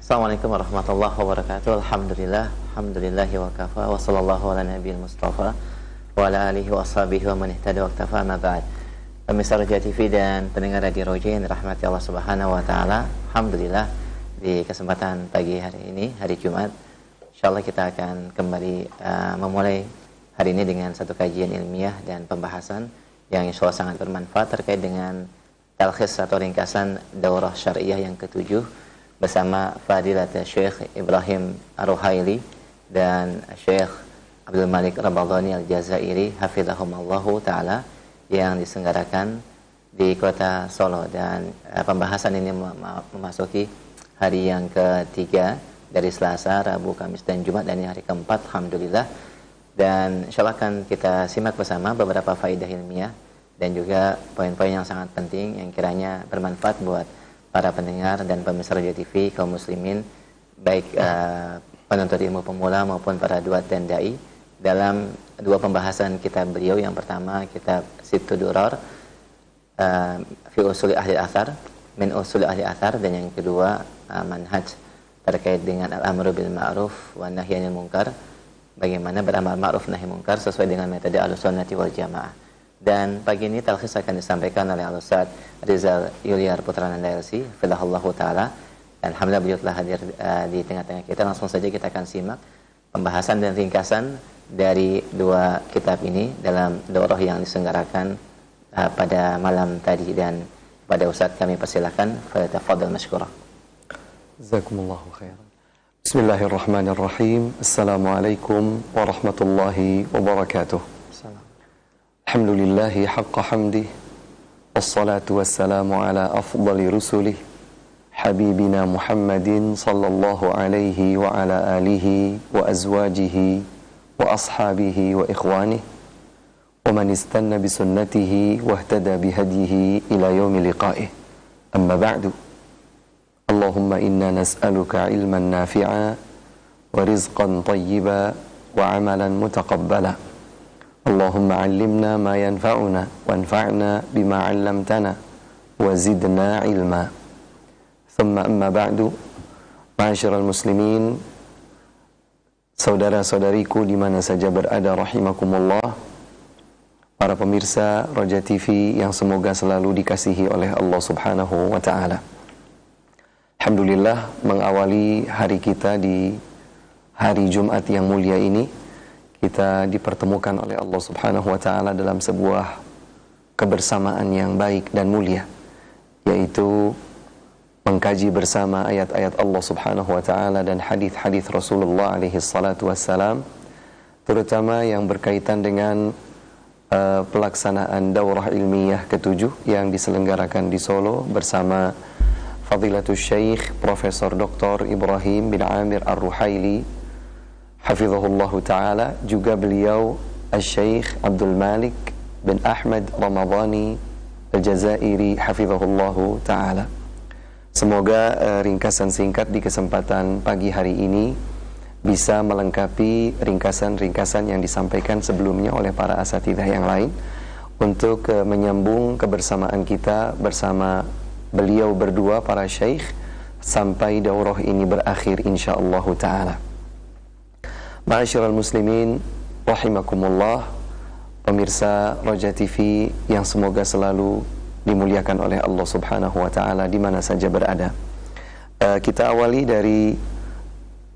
Assalamualaikum warahmatullahi wabarakatuh. Alhamdulillahi wa kafa wa sallallahu ala nabiyil mustafa wa ala alihi wa ashabihi wa man ihtada wa iktafa ma ba'd. Pemirsa Roja TV dan pendengar Radio Roja yang dirahmati Allah Subhanahu wa taala. Alhamdulillah di kesempatan pagi hari ini, hari Jumat, insyaallah kita akan kembali memulai hari ini dengan satu kajian ilmiah dan pembahasan yang insyaallah sangat bermanfaat terkait dengan talkhis atau ringkasan daurah syariah yang ketujuh bersama Fadilat Syekh Ibrahim Ar-Ruhaili dan Syekh Abdul Malik Ramadhani Al-Jazairi hafizahumallahu ta'ala yang diselenggarakan di kota Solo. Dan pembahasan ini memasuki hari yang ketiga dari Selasa, Rabu, Kamis, dan Jumat, dan ini hari keempat, alhamdulillah. Dan insyaallah akan kita simak bersama beberapa faedah ilmiah dan juga poin-poin yang sangat penting yang kiranya bermanfaat buat para pendengar dan pemirsa Radio TV kaum muslimin, baik penuntut ilmu pemula maupun para duat dan dai, dalam dua pembahasan kitab beliau. Yang pertama kitab Sittu Durar fi usuli ahli athar, min usuli ahli athar, dan yang kedua manhaj terkait dengan al-amru bil ma'ruf wa nahyi anil munkar, bagaimana beramal ma'ruf nahi munkar sesuai dengan metode Ahlussunnah wal Jamaah. Dan pagi ini talkhis akan disampaikan oleh Al-Ustaz Rizal Yuliar Putra Nanda LC filahullahu ta'ala. Alhamdulillah beliau telah hadir di tengah-tengah kita. Langsung saja kita akan simak pembahasan dan ringkasan dari dua kitab ini dalam daurah yang diselenggarakan pada malam tadi. Dan pada Ustaz kami persilakan, falyatafaddal mashkura. Jazakumullahu khairan. Bismillahirrahmanirrahim. Assalamualaikum warahmatullahi wabarakatuh. Alhamdulillahi haqqa hamdih, wassalatu wassalamu ala afdali rusulih, habibina Muhammadin sallallahu alaihi wa ala alihi wa azwajihi wa ashabihi wa ikhwanih wa man istanna bisunnatihi wa ihtada bihadihi ila yaumi liqa'ih. Amma ba'du. Allahumma inna nas'aluka ilman nafi'a wa rizqan tayyiba wa amalan mutaqabbala. Allahumma 'allimna ma yanfa'una wanfa'na bima 'allamtana wa zidna 'ilma. Thumma amma ba'du. Ma'asyiral muslimin, saudara-saudariku di mana saja berada rahimakumullah, para pemirsa Roja TV yang semoga selalu dikasihi oleh Allah Subhanahu wa taala. Alhamdulillah, mengawali hari kita di hari Jumat yang mulia ini, kita dipertemukan oleh Allah Subhanahu wa taala dalam sebuah kebersamaan yang baik dan mulia, yaitu mengkaji bersama ayat-ayat Allah Subhanahu wa taala dan hadis-hadis Rasulullah alaihi salatu wassalam, terutama yang berkaitan dengan pelaksanaan daurah ilmiah ketujuh yang diselenggarakan di Solo bersama Fadilatul Syekh Profesor Dr. Ibrahim bin Amir Ar-Ruhaili hafizahullahu ta'ala, juga beliau Al-Syekh Abdul Malik bin Ahmad Ramadhani Al-Jazairi hafizahullahu ta'ala. Semoga ringkasan singkat di kesempatan pagi hari ini bisa melengkapi ringkasan-ringkasan yang disampaikan sebelumnya oleh para asatidzah yang lain untuk menyambung kebersamaan kita bersama beliau berdua, para syekh, sampai daurah ini berakhir insyaallah ta'ala. Ma'asyiral muslimin rahimakumullah, pemirsa Roja TV yang semoga selalu dimuliakan oleh Allah Subhanahu wa taala di mana saja berada. Kita awali dari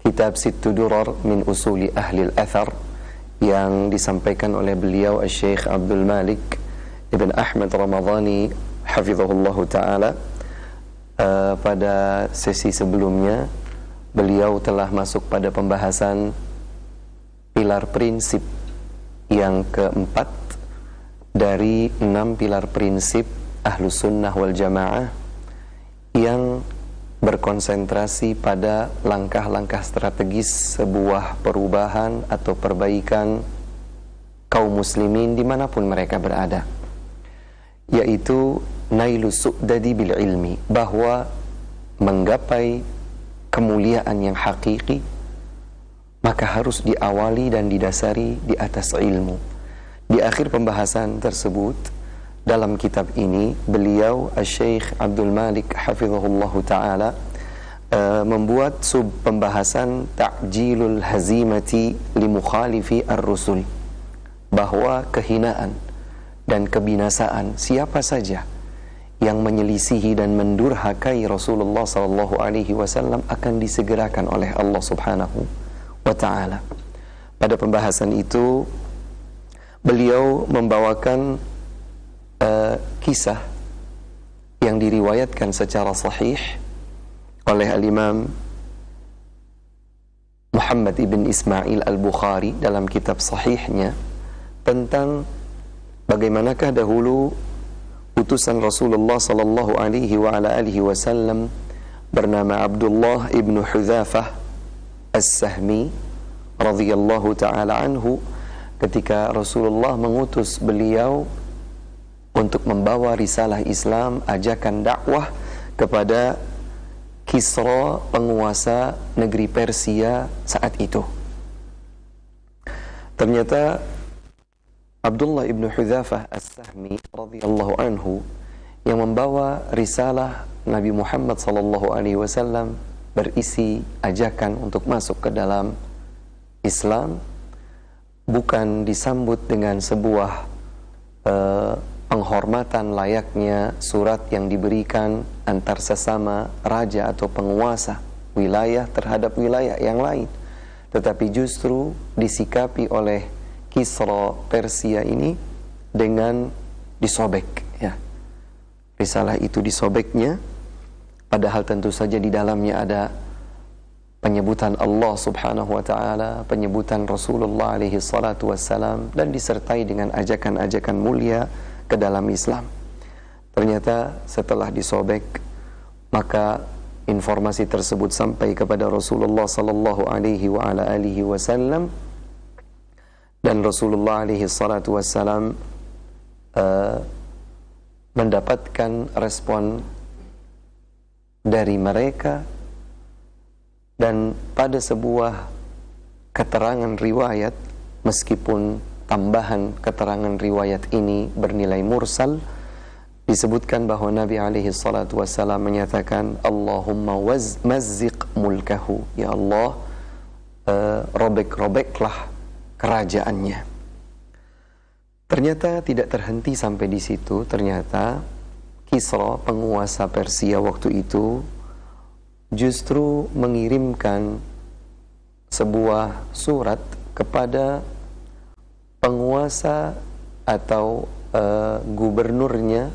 kitab Sittu Durar min usuli ahli al-athar yang disampaikan oleh beliau Syekh Abdul Malik Ibn Ahmad Ramadhani hafizahullahu taala. Pada sesi sebelumnya beliau telah masuk pada pembahasan pilar prinsip yang keempat dari 6 pilar prinsip Ahlus Sunnah wal Jamaah yang berkonsentrasi pada langkah-langkah strategis sebuah perubahan atau perbaikan kaum muslimin dimanapun mereka berada, yaitu nailus su'dadi bil ilmi, bahwa menggapai kemuliaan yang hakiki maka harus diawali dan didasari di atas ilmu. Di akhir pembahasan tersebut dalam kitab ini, beliau Syekh Abdul Malik hafizahullahu ta'ala membuat sub pembahasan ta'jilul hazimati li mukhalifi ar-rusul, bahwa kehinaan dan kebinasaan siapa saja yang menyelisihi dan mendurhakai Rasulullah sallallahu alaihi wasallam akan disegerakan oleh Allah Subhanahu wa taala. Pada pembahasan itu beliau membawakan kisah yang diriwayatkan secara sahih oleh al-Imam Muhammad ibn Ismail al-Bukhari dalam kitab sahihnya tentang bagaimanakah dahulu utusan Rasulullah sallallahu alaihi wa ala alihi wasallam bernama Abdullah ibn Hudzafah As-Sahmi radhiyallahu taala anhu, ketika Rasulullah mengutus beliau untuk membawa risalah Islam, ajakan dakwah kepada Kisra, penguasa negeri Persia saat itu. Ternyata Abdullah ibn Hudzafah As-Sahmi radhiyallahu anhu yang membawa risalah Nabi Muhammad sallallahu alaihi wasallam berisi ajakan untuk masuk ke dalam Islam, bukan disambut dengan sebuah penghormatan layaknya surat yang diberikan antar sesama raja atau penguasa wilayah terhadap wilayah yang lain, tetapi justru disikapi oleh Kisra Persia ini dengan disobek, ya. Risalah itu disobeknya, padahal tentu saja di dalamnya ada penyebutan Allah Subhanahu wa taala, penyebutan Rasulullah alaihi salatu wassalam, dan disertai dengan ajakan-ajakan mulia ke dalam Islam. Ternyata setelah disobek, maka informasi tersebut sampai kepada Rasulullah sallallahu alaihi wa ala alihi wasallam, dan Rasulullah alaihi salatu wassalam mendapatkan respon dari mereka, dan pada sebuah keterangan riwayat, meskipun tambahan keterangan riwayat ini bernilai mursal, disebutkan bahwa Nabi alaihi salatu wassalam menyatakan, Allahumma mazziq mulkahu, ya Allah, robek-robeklah kerajaannya. Ternyata tidak terhenti sampai di situ. Ternyata Kisra, penguasa Persia waktu itu, justru mengirimkan sebuah surat kepada penguasa atau gubernurnya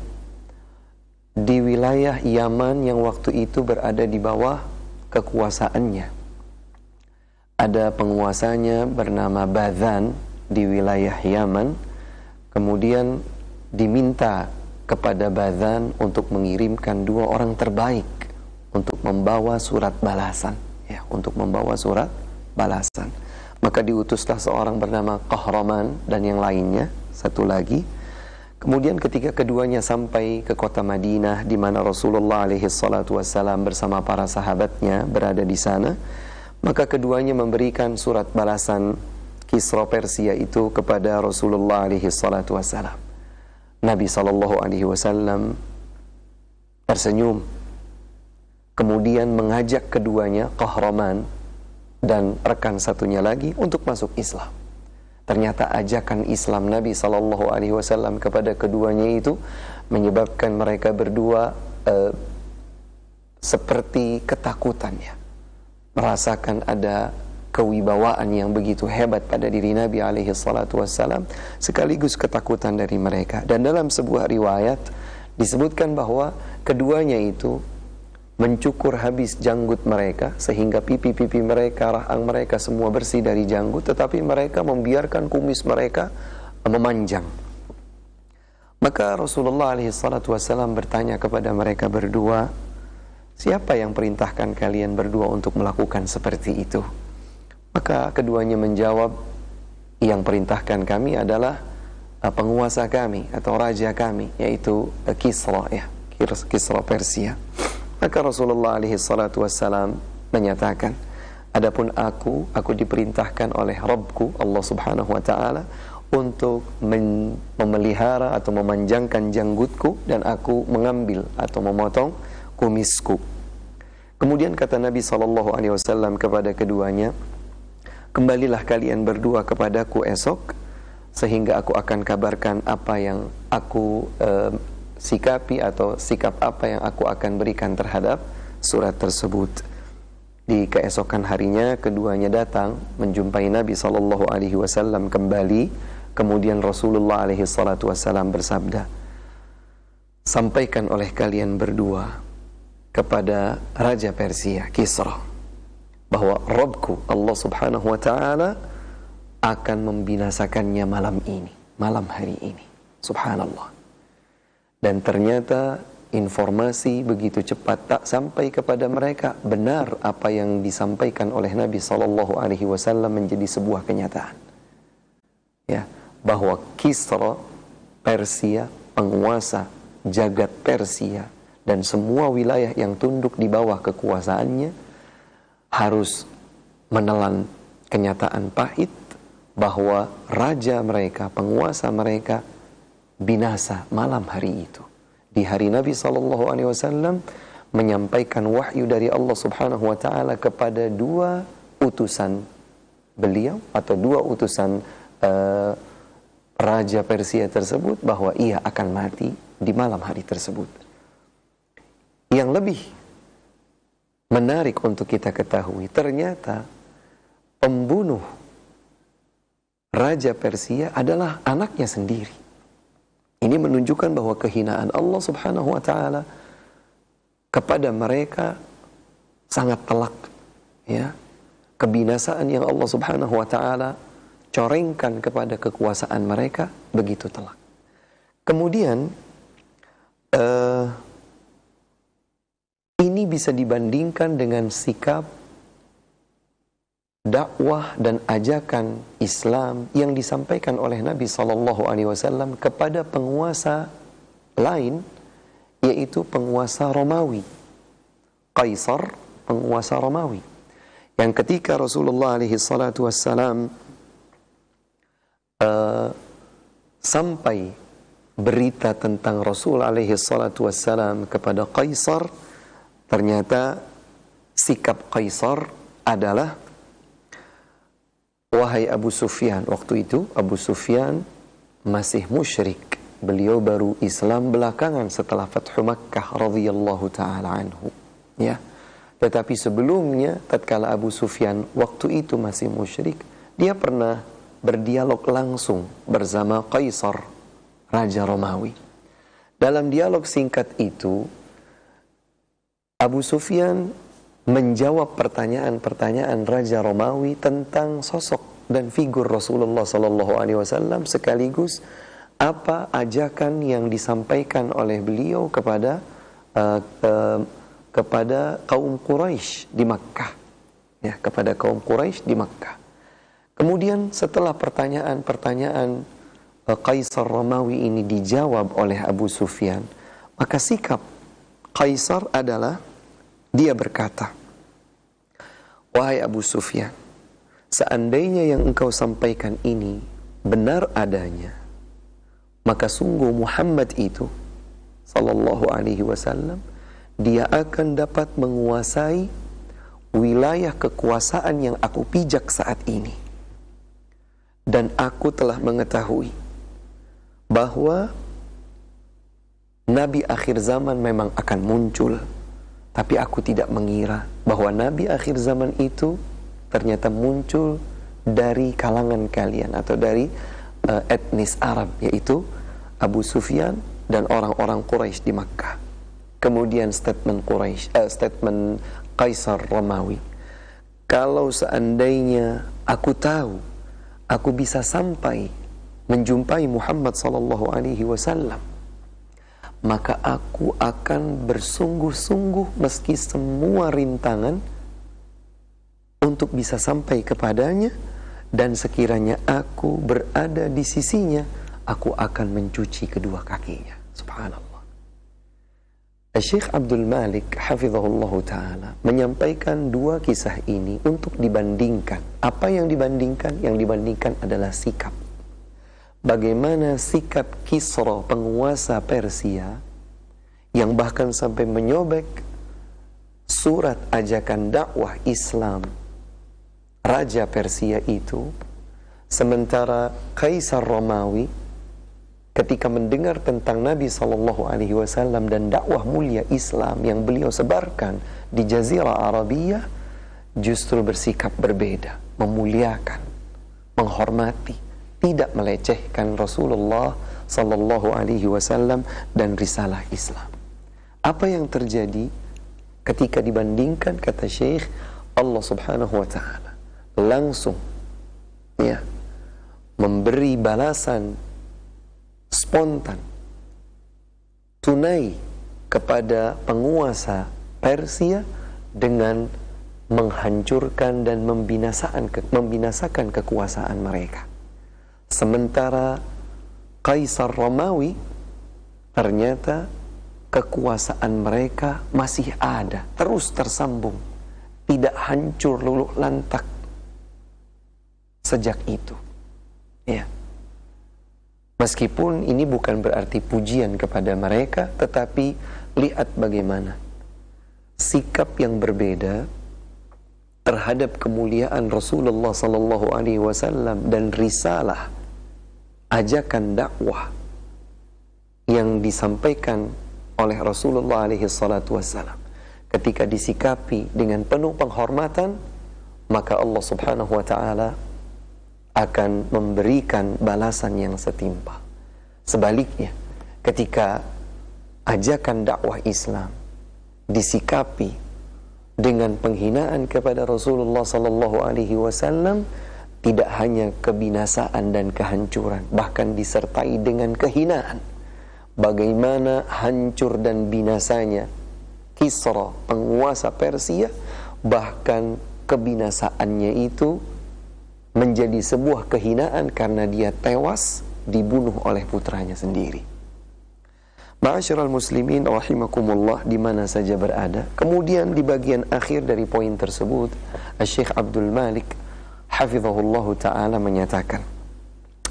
di wilayah Yaman yang waktu itu berada di bawah kekuasaannya. Ada penguasanya bernama Badhan di wilayah Yaman. Kemudian diminta kepada Badhan untuk mengirimkan 2 orang terbaik untuk membawa surat balasan, ya, untuk membawa surat balasan. Maka diutuslah seorang bernama Qahraman dan yang lainnya, satu lagi. Kemudian ketika keduanya sampai ke kota Madinah, di mana Rasulullah alaihi salatu wassalam bersama para sahabatnya berada di sana, maka keduanya memberikan surat balasan Kisra Persia itu kepada Rasulullah alaihi salatu wassalam. Nabi sallallahu alaihi wasallam tersenyum, kemudian mengajak keduanya, Qahraman dan rekan satunya lagi, untuk masuk Islam. Ternyata ajakan Islam Nabi sallallahu alaihi wasallam kepada keduanya itu menyebabkan mereka berdua seperti ketakutannya, merasakan ada kewibawaan yang begitu hebat pada diri Nabi alaihi salatu wassalam, sekaligus ketakutan dari mereka. Dan dalam sebuah riwayat disebutkan bahwa keduanya itu mencukur habis janggut mereka, sehingga pipi-pipi mereka, rahang mereka semua bersih dari janggut, tetapi mereka membiarkan kumis mereka memanjang. Maka Rasulullah alaihi salatu wassalam bertanya kepada mereka berdua, siapa yang perintahkan kalian berdua untuk melakukan seperti itu? Maka keduanya menjawab, yang perintahkan kami adalah penguasa kami atau raja kami, yaitu Kisra, ya, Kisra Persia. Maka Rasulullah alaihi salatu wassalam menyatakan, adapun aku diperintahkan oleh Rabbku Allah subhanahu wa ta'ala untuk memelihara atau memanjangkan janggutku, dan aku mengambil atau memotong kumisku. Kemudian kata Nabi SAW kepada keduanya, kembalilah kalian berdua kepadaku esok, sehingga aku akan kabarkan apa yang aku sikapi atau sikap apa yang aku akan berikan terhadap surat tersebut. Di keesokan harinya keduanya datang menjumpai Nabi SAW kembali. Kemudian Rasulullah SAW bersabda, sampaikan oleh kalian berdua kepada Raja Persia, Kisra, bahwa Rabbku Allah Subhanahu wa Ta'ala akan membinasakannya malam ini, malam hari ini. Subhanallah. Dan ternyata informasi begitu cepat tak sampai kepada mereka. Benar apa yang disampaikan oleh Nabi SAW menjadi sebuah kenyataan, ya, bahwa Kisra Persia, penguasa jagat Persia dan semua wilayah yang tunduk di bawah kekuasaannya harus menelan kenyataan pahit bahwa raja mereka, penguasa mereka binasa malam hari itu. Di hari Nabi SAW menyampaikan wahyu dari Allah Subhanahu wa Ta'ala kepada dua utusan beliau atau dua utusan Raja Persia tersebut bahwa ia akan mati di malam hari tersebut. Yang lebih menarik untuk kita ketahui, ternyata pembunuh Raja Persia adalah anaknya sendiri. Ini menunjukkan bahwa kehinaan Allah Subhanahu wa Ta'ala kepada mereka sangat telak, ya. Kebinasaan yang Allah Subhanahu wa Ta'ala corengkan kepada kekuasaan mereka begitu telak. Kemudian ini bisa dibandingkan dengan sikap dakwah dan ajakan Islam yang disampaikan oleh Nabi SAW kepada penguasa lain, yaitu penguasa Romawi, Kaisar, penguasa Romawi, yang ketika Rasulullah SAW sampai berita tentang Rasul SAW kepada Kaisar, ternyata sikap Kaisar adalah, wahai Abu Sufyan, waktu itu Abu Sufyan masih musyrik. Beliau baru Islam belakangan setelah Fathu Makkah radhiyallahu ta'ala anhu, ya. Tetapi sebelumnya, tatkala Abu Sufyan waktu itu masih musyrik, dia pernah berdialog langsung bersama Kaisar, Raja Romawi. Dalam dialog singkat itu, Abu Sufyan menjawab pertanyaan-pertanyaan Raja Romawi tentang sosok dan figur Rasulullah SAW, sekaligus apa ajakan yang disampaikan oleh beliau kepada kaum Quraisy di Makkah, ya, kepada kaum Quraisy di Makkah. Kemudian setelah pertanyaan-pertanyaan Kaisar Romawi ini dijawab oleh Abu Sufyan, maka sikap Kaisar adalah dia berkata, wahai Abu Sufyan, seandainya yang engkau sampaikan ini benar adanya, maka sungguh Muhammad itu sallallahu alaihi wasallam, dia akan dapat menguasai wilayah kekuasaan yang aku pijak saat ini. Dan aku telah mengetahui bahwa Nabi akhir zaman memang akan muncul, tapi aku tidak mengira bahwa Nabi akhir zaman itu ternyata muncul dari kalangan kalian atau dari etnis Arab, yaitu Abu Sufyan dan orang-orang Quraisy di Makkah. Kemudian statement Kaisar Romawi, kalau seandainya aku tahu aku bisa sampai menjumpai Muhammad sallallahu alaihi wasallam, maka aku akan bersungguh-sungguh meski semua rintangan untuk bisa sampai kepadanya, dan sekiranya aku berada di sisinya, aku akan mencuci kedua kakinya. Subhanallah. Syekh Abdul Malik hafizahullah ta'ala menyampaikan dua kisah ini untuk dibandingkan. Apa yang dibandingkan? Yang dibandingkan adalah sikap. Bagaimana sikap Kisra, penguasa Persia, yang bahkan sampai menyobek surat ajakan dakwah Islam Raja Persia itu, sementara Kaisar Romawi ketika mendengar tentang Nabi SAW dan dakwah mulia Islam yang beliau sebarkan di Jazirah Arabiyah, justru bersikap berbeda, memuliakan, menghormati, tidak melecehkan Rasulullah SAW dan risalah Islam. Apa yang terjadi ketika dibandingkan, kata Syekh, Allah Subhanahu wa Ta'ala langsung memberi balasan spontan, tunai kepada penguasa Persia dengan menghancurkan dan membinasakan kekuasaan mereka. Sementara Kaisar Romawi, ternyata kekuasaan mereka masih ada, terus tersambung, tidak hancur luluh lantak sejak itu. Ya. Meskipun ini bukan berarti pujian kepada mereka, tetapi lihat bagaimana sikap yang berbeda terhadap kemuliaan Rasulullah SAW dan risalah ajakan dakwah yang disampaikan oleh Rasulullah SAW. Ketika disikapi dengan penuh penghormatan, maka Allah Subhanahu wa Ta'ala akan memberikan balasan yang setimpal. Sebaliknya, ketika ajakan dakwah Islam disikapi dengan penghinaan kepada Rasulullah SAW, tidak hanya kebinasaan dan kehancuran, bahkan disertai dengan kehinaan. Bagaimana hancur dan binasanya Kisra, penguasa Persia, bahkan kebinasaannya itu menjadi sebuah kehinaan karena dia tewas dibunuh oleh putranya sendiri. Ma'asyiral muslimin rahimakumullah di mana saja berada. Kemudian di bagian akhir dari poin tersebut, Syekh Abdul Malik hafizahullahu ta'ala menyatakan,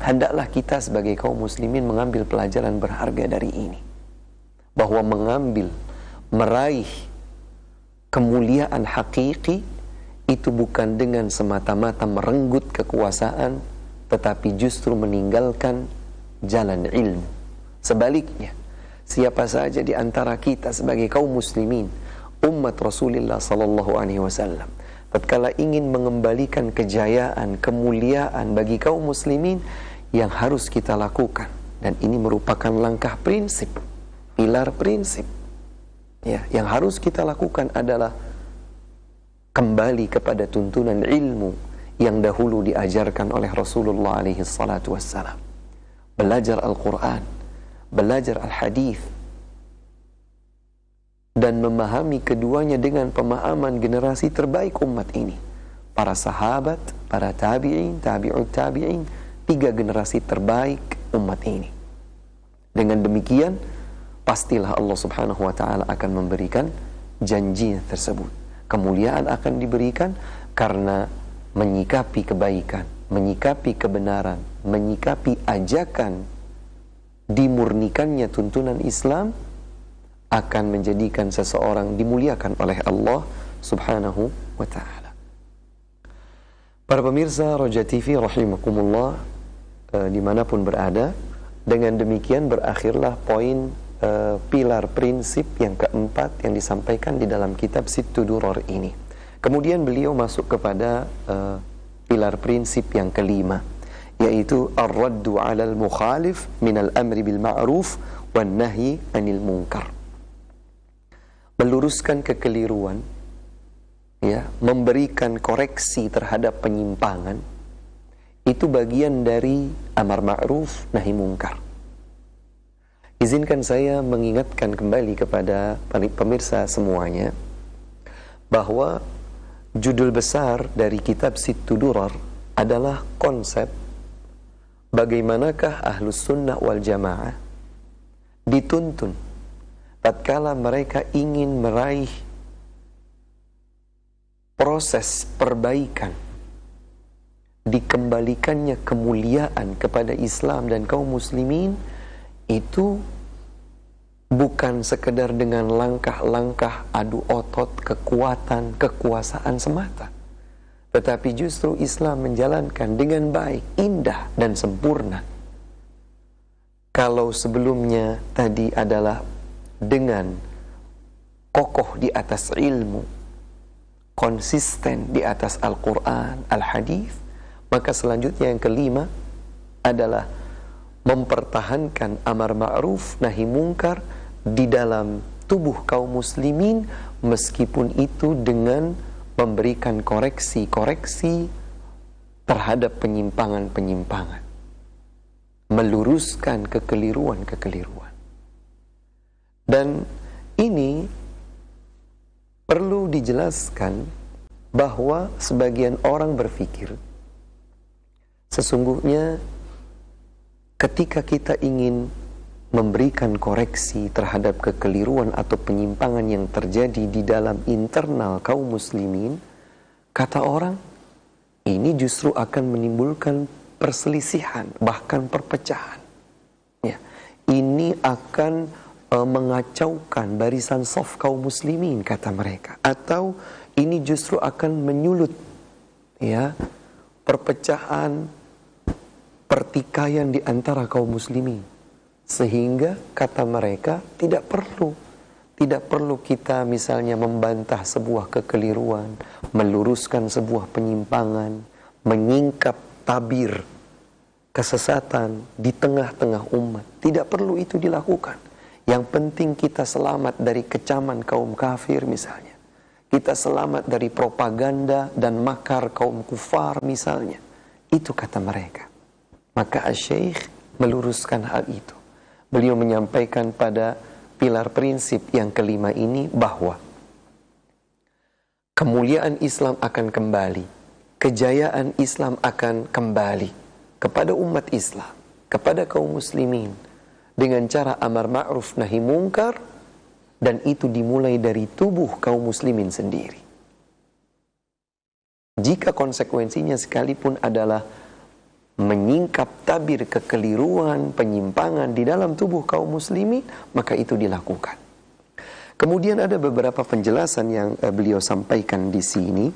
hendaklah kita sebagai kaum muslimin mengambil pelajaran berharga dari ini, bahwa meraih kemuliaan hakiki itu bukan dengan semata-mata merenggut kekuasaan, tetapi justru meninggalkan jalan ilmu. Sebaliknya, siapa saja di antara kita sebagai kaum muslimin, umat Rasulullah SAW, tatkala ingin mengembalikan kejayaan, kemuliaan bagi kaum muslimin, yang harus kita lakukan, dan ini merupakan langkah prinsip, pilar prinsip, yang harus kita lakukan adalah kembali kepada tuntunan ilmu yang dahulu diajarkan oleh Rasulullah SAW. Belajar Al-Quran, belajar Al-Hadith, dan memahami keduanya dengan pemahaman generasi terbaik umat ini. Para sahabat, para tabi'in, tabi'ut tabi'in, 3 generasi terbaik umat ini. Dengan demikian, pastilah Allah Subhanahu wa Ta'ala akan memberikan janjinya tersebut. Kemuliaan akan diberikan karena menyikapi kebaikan, menyikapi kebenaran, menyikapi ajakan dimurnikannya tuntunan Islam, akan menjadikan seseorang dimuliakan oleh Allah Subhanahu wa Ta'ala. Para pemirsa Roja TV rahimakumullah, dimanapun berada, dengan demikian berakhirlah poin pilar prinsip yang keempat yang disampaikan di dalam kitab Sittu Durar ini. Kemudian beliau masuk kepada pilar prinsip yang kelima, yaitu ar-raddu 'alal mukhalif minal amri bil ma'ruf wan nahyi 'anil munkar. Meluruskan kekeliruan, memberikan koreksi terhadap penyimpangan, itu bagian dari amar ma'ruf nahi munkar. Izinkan saya mengingatkan kembali kepada pemirsa semuanya bahwa judul besar dari kitab Sittu Durar adalah konsep bagaimanakah Ahlus Sunnah wal Jamaah dituntun tatkala mereka ingin meraih proses perbaikan, dikembalikannya kemuliaan kepada Islam dan kaum muslimin, itu bukan sekedar dengan langkah-langkah adu otot, kekuatan, kekuasaan semata, tetapi justru Islam menjalankan dengan baik, indah, dan sempurna. Kalau sebelumnya tadi adalah dengan kokoh di atas ilmu, konsisten di atas Al-Quran, Al-Hadis, maka selanjutnya yang kelima adalah mempertahankan amar ma'ruf nahi mungkar di dalam tubuh kaum muslimin, meskipun itu dengan memberikan koreksi-koreksi terhadap penyimpangan-penyimpangan, meluruskan kekeliruan-kekeliruan. Dan ini perlu dijelaskan bahwa sebagian orang berpikir sesungguhnya ketika kita ingin memberikan koreksi terhadap kekeliruan atau penyimpangan yang terjadi di dalam internal kaum muslimin, kata orang, ini justru akan menimbulkan perselisihan, bahkan perpecahan. Ya, ini akan mengacaukan barisan saf kaum muslimin, kata mereka. Atau ini justru akan menyulut ya perpecahan, pertikaian di antara kaum muslimin. Sehingga kata mereka tidak perlu kita misalnya membantah sebuah kekeliruan, meluruskan sebuah penyimpangan, menyingkap tabir kesesatan di tengah-tengah umat. Tidak perlu itu dilakukan. Yang penting kita selamat dari kecaman kaum kafir misalnya. Kita selamat dari propaganda dan makar kaum kufar misalnya. Itu kata mereka. Maka Asy-Syaikh meluruskan hal itu. Beliau menyampaikan pada pilar prinsip yang kelima ini bahwa kemuliaan Islam akan kembali, kejayaan Islam akan kembali kepada umat Islam, kepada kaum muslimin dengan cara amar ma'ruf nahi mungkar, dan itu dimulai dari tubuh kaum muslimin sendiri. Jika konsekuensinya sekalipun adalah menyingkap tabir kekeliruan, penyimpangan di dalam tubuh kaum muslimin, maka itu dilakukan. Kemudian ada beberapa penjelasan yang beliau sampaikan di sini,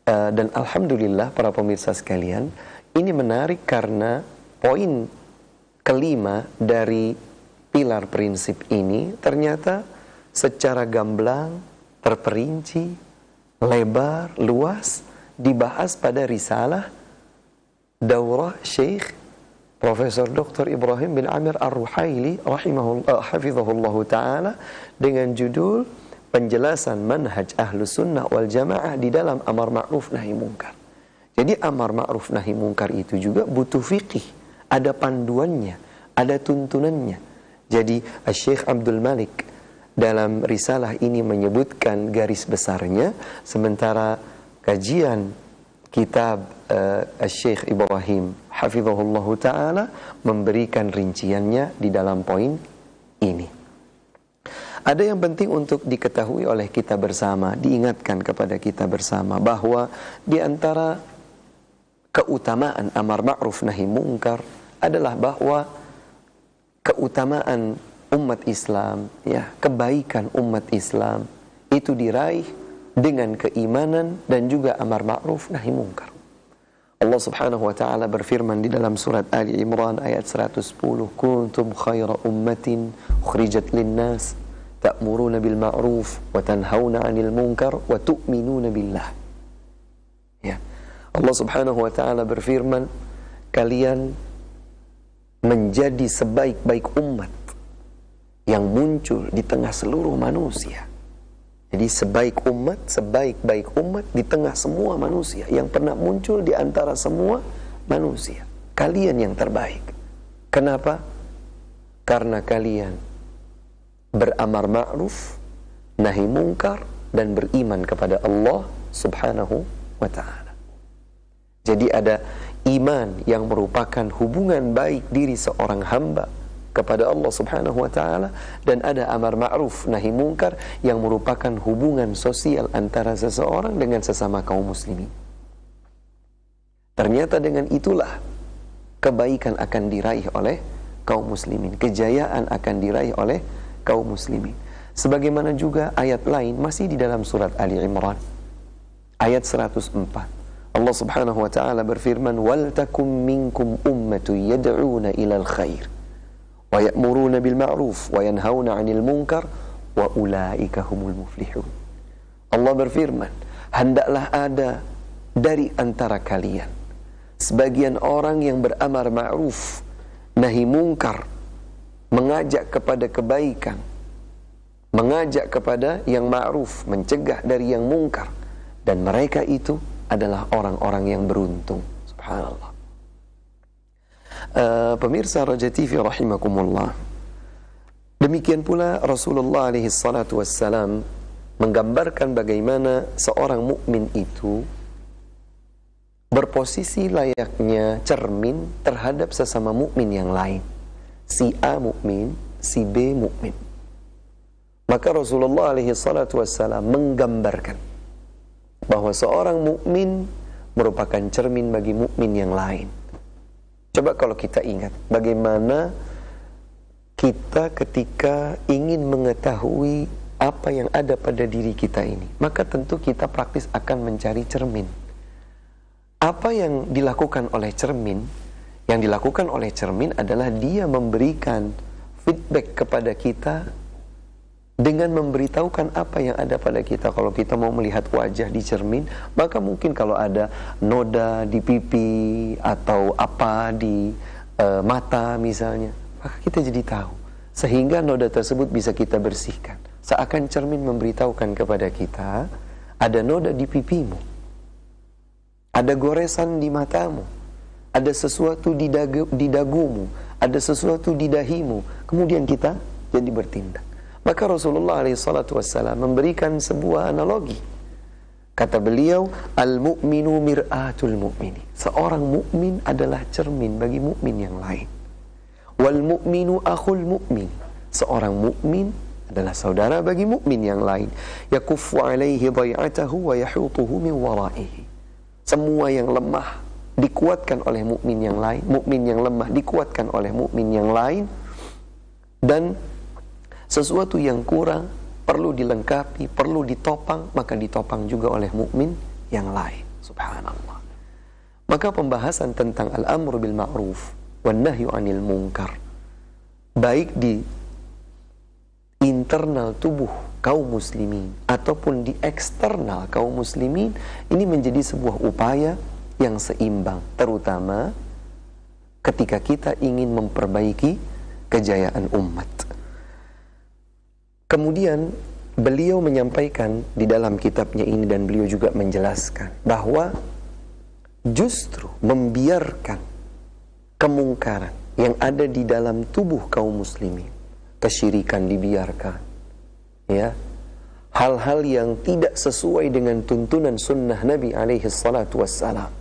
dan alhamdulillah para pemirsa sekalian, ini menarik karena poin kelima dari pilar prinsip ini ternyata secara gamblang, terperinci, lebar, luas dibahas pada risalah daurah Syekh Profesor Dr. Ibrahim bin Amir Ar-Ruhaili hafizahullahu ta'ala dengan judul penjelasan manhaj Ahlus Sunnah wal Jamaah di dalam amar ma'ruf nahi mungkar. Jadi amar ma'ruf nahi mungkar itu juga butuh fiqih, ada panduannya, ada tuntunannya. Jadi Syekh Abdul Malik dalam risalah ini menyebutkan garis besarnya, sementara kajian kitab Syekh Ibrahim hafizahullahu ta'ala memberikan rinciannya di dalam poin ini. Ada yang penting untuk diketahui oleh kita bersama, diingatkan kepada kita bersama, bahwa di antara keutamaan amar ma'ruf nahi mungkar adalah bahwa keutamaan umat Islam, ya, kebaikan umat Islam itu diraih dengan keimanan dan juga amar ma'ruf nahi mungkar. Allah Subhanahu wa taala berfirman di dalam surat Ali Imran ayat 110, kuntum khaira ummatin ukhrijat lin-nas ta'muruna bil ma'ruf wa tanhauna 'anil munkar wa tu'minuna billah. Ya. Allah Subhanahu wa taala berfirman, kalian menjadi sebaik-baik umat yang muncul di tengah seluruh manusia. Jadi sebaik-baik umat di tengah semua manusia yang pernah muncul di antara semua manusia. Kalian yang terbaik. Kenapa? Karena kalian beramar ma'ruf, nahi mungkar, dan beriman kepada Allah Subhanahu wa ta'ala. Jadi ada iman yang merupakan hubungan baik diri seorang hamba kepada Allah Subhanahu wa ta'ala, dan ada amar ma'ruf nahi mungkar yang merupakan hubungan sosial antara seseorang dengan sesama kaum muslimin. Ternyata dengan itulah kebaikan akan diraih oleh kaum muslimin, kejayaan akan diraih oleh kaum muslimin. Sebagaimana juga ayat lain masih di dalam surat Ali Imran ayat 104. Allah Subhanahu wa taala berfirman, "Wal takum minkum ummatun yad'una ilal khair wa ya'muruna bil ma'ruf wa yanhauna 'anil munkar wa ulaika humul muflihun." Allah berfirman, hendaklah ada dari antara kalian sebagian orang yang beramar ma'ruf, nahi munkar, mengajak kepada kebaikan, mengajak kepada yang ma'ruf, mencegah dari yang mungkar, dan mereka itu adalah orang-orang yang beruntung. Subhanallah. Pemirsa Raja TV rahimakumullah, demikian pula Rasulullah alaihi salatu wassalam menggambarkan bagaimana seorang mukmin itu berposisi layaknya cermin terhadap sesama mukmin yang lain. Si A mukmin, si B mukmin. Maka Rasulullah alaihi salatu wassalam menggambarkan bahwa seorang mukmin merupakan cermin bagi mukmin yang lain. Coba kalau kita ingat bagaimana kita ketika ingin mengetahui apa yang ada pada diri kita ini, maka tentu kita praktis akan mencari cermin. Apa yang dilakukan oleh cermin? Yang dilakukan oleh cermin adalah dia memberikan feedback kepada kita dengan memberitahukan apa yang ada pada kita. Kalau kita mau melihat wajah di cermin, maka mungkin kalau ada noda di pipi atau apa di mata misalnya, maka kita jadi tahu. Sehingga noda tersebut bisa kita bersihkan. Seakan cermin memberitahukan kepada kita, ada noda di pipimu, ada goresan di matamu, ada sesuatu di dagumu, ada sesuatu di dahimu. Kemudian kita jadi bertindak. Maka Rasulullah SAW memberikan sebuah analogi. Kata beliau, al-mu'minu mir'atul mu'mini. Seorang mukmin adalah cermin bagi mukmin yang lain. Wal mu'minu akhul mu'min. Seorang mukmin adalah saudara bagi mukmin yang lain. Yakuffu alaihi dhai'atahu wa yahutuhu min waraihi. Semua yang lemah dikuatkan oleh mukmin yang lain, mukmin yang lemah dikuatkan oleh mukmin yang lain, dan sesuatu yang kurang perlu dilengkapi, perlu ditopang, maka ditopang juga oleh mukmin yang lain. Subhanallah. Maka pembahasan tentang al-amru bil ma'ruf wan nahyu 'anil munkar, baik di internal tubuh kaum muslimin ataupun di eksternal kaum muslimin, ini menjadi sebuah upaya yang seimbang, terutama ketika kita ingin memperbaiki kejayaan umat. Kemudian beliau menyampaikan di dalam kitabnya ini, dan beliau juga menjelaskan bahwa justru membiarkan kemungkaran yang ada di dalam tubuh kaum muslimin, kesyirikan dibiarkan, ya, hal-hal yang tidak sesuai dengan tuntunan sunnah Nabi alaihi salatu wassalam,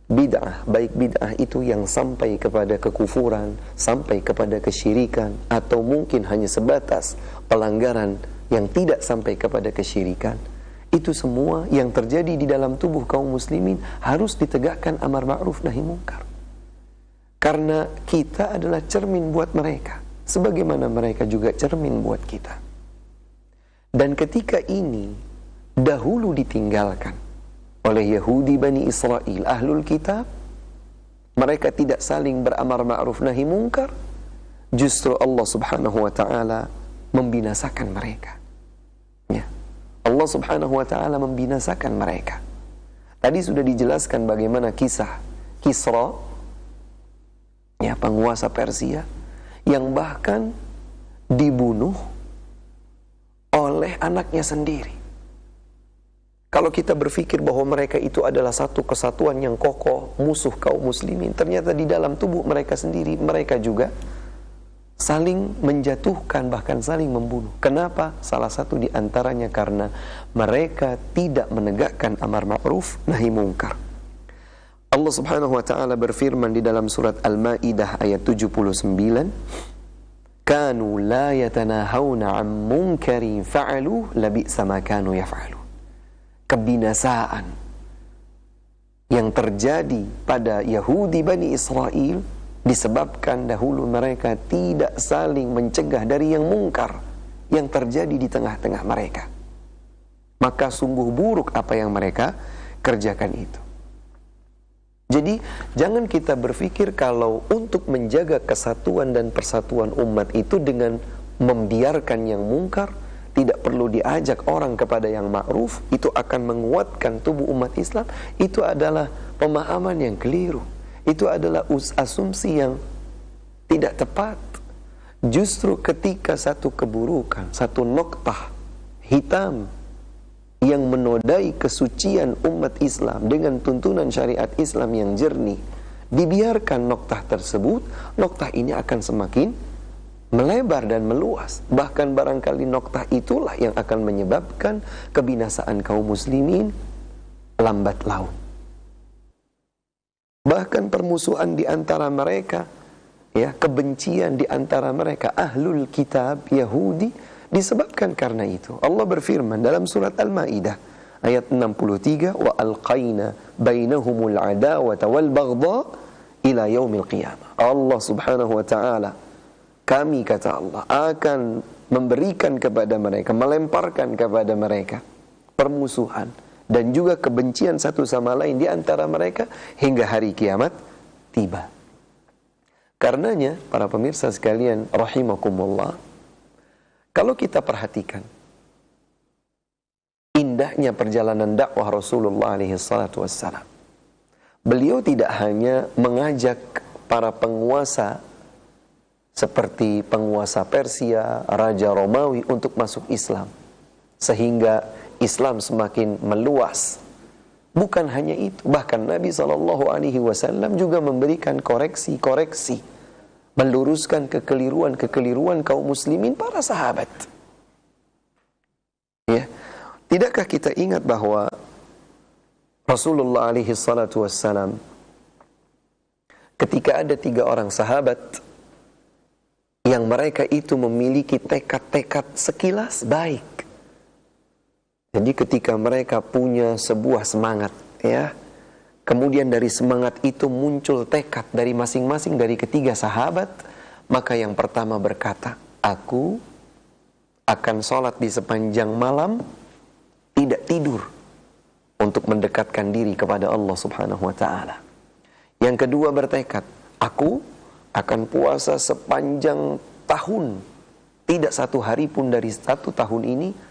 bid'ah, baik bid'ah itu yang sampai kepada kekufuran, sampai kepada kesyirikan, atau mungkin hanya sebatas pelanggaran yang tidak sampai kepada kesyirikan, itu semua yang terjadi di dalam tubuh kaum muslimin harus ditegakkan amar ma'ruf nahi munkar. Karena kita adalah cermin buat mereka, sebagaimana mereka juga cermin buat kita. Dan ketika ini dahulu ditinggalkan oleh Yahudi Bani Israel, Ahlul Kitab, mereka tidak saling beramar ma'ruf nahi munkar, justru Allah Subhanahu wa ta'ala membinasakan mereka. Ya. Allah Subhanahu wa ta'ala membinasakan mereka. Tadi sudah dijelaskan bagaimana kisah Kisra, ya, penguasa Persia, yang bahkan dibunuh oleh anaknya sendiri. Kalau kita berpikir bahwa mereka itu adalah satu kesatuan yang kokoh, musuh kaum muslimin, ternyata di dalam tubuh mereka sendiri, mereka juga saling menjatuhkan, bahkan saling membunuh. Kenapa? Salah satu di antaranya karena mereka tidak menegakkan amar ma'ruf nahi munkar. Allah Subhanahu wa ta'ala berfirman di dalam surat Al-Maidah ayat 79, "Kanu la yatanahawna 'an munkarin fa'alu labi'sa ma kanu yaf'alu." Kebinasaan yang terjadi pada Yahudi Bani Israel disebabkan dahulu mereka tidak saling mencegah dari yang mungkar. yang terjadi di tengah-tengah mereka. Maka sungguh buruk apa yang mereka kerjakan itu. Jadi jangan kita berpikir kalau untuk menjaga kesatuan dan persatuan umat itu dengan membiarkan yang mungkar, tidak perlu diajak orang kepada yang ma'ruf, itu akan menguatkan tubuh umat Islam. Itu adalah pemahaman yang keliru. Itu adalah asumsi yang tidak tepat. Justru ketika satu keburukan, satu noktah hitam yang menodai kesucian umat Islam dengan tuntunan syariat Islam yang jernih, dibiarkan noktah tersebut, noktah ini akan semakin melebar dan meluas. Bahkan barangkali noktah itulah yang akan menyebabkan kebinasaan kaum muslimin lambat laun. Bahkan permusuhan di antara mereka, ya, kebencian di antara mereka, ahlul kitab Yahudi, disebabkan karena itu. Allah berfirman dalam surat Al-Maidah ayat 63, wa alqaina bainahumul adawata wal baghdha ila yaumil qiyamah. Allah Subhanahu wa taala, kami, kata Allah, akan memberikan kepada mereka, melemparkan kepada mereka permusuhan dan juga kebencian satu sama lain di antara mereka hingga hari kiamat tiba. Karenanya, para pemirsa sekalian rahimakumullah, kalau kita perhatikan indahnya perjalanan dakwah Rasulullah alaihi salatu wassalam, beliau tidak hanya mengajak para penguasa seperti penguasa Persia, Raja Romawi untuk masuk Islam, sehingga Islam semakin meluas. Bukan hanya itu, bahkan Nabi SAW juga memberikan koreksi-koreksi, meluruskan kekeliruan-kekeliruan kaum muslimin para sahabat. Ya, tidakkah kita ingat bahwa Rasulullah SAW ketika ada 3 orang sahabat yang mereka itu memiliki tekad-tekad sekilas baik. Jadi ketika mereka punya sebuah semangat, ya, kemudian dari semangat itu muncul tekad dari masing-masing dari ketiga sahabat, maka yang pertama berkata, aku akan sholat di sepanjang malam, tidak tidur, untuk mendekatkan diri kepada Allah Subhanahu wa ta'ala. Yang kedua bertekad, aku akan puasa sepanjang tahun, tidak satu hari pun dari 1 tahun ini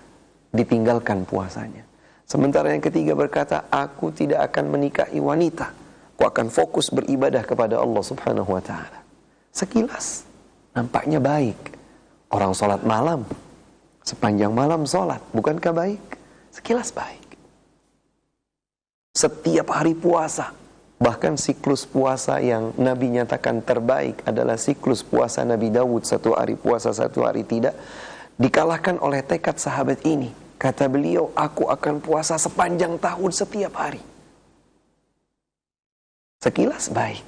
ditinggalkan puasanya. Sementara yang ketiga berkata, aku tidak akan menikahi wanita, aku akan fokus beribadah kepada Allah Subhanahu wa ta'ala. Sekilas nampaknya baik. Orang sholat malam, sepanjang malam sholat, bukankah baik? Sekilas baik. Setiap hari puasa, bahkan siklus puasa yang Nabi nyatakan terbaik adalah siklus puasa Nabi Dawud, 1 hari puasa 1 hari tidak, dikalahkan oleh tekad sahabat ini. Kata beliau, aku akan puasa sepanjang tahun setiap hari. Sekilas baik.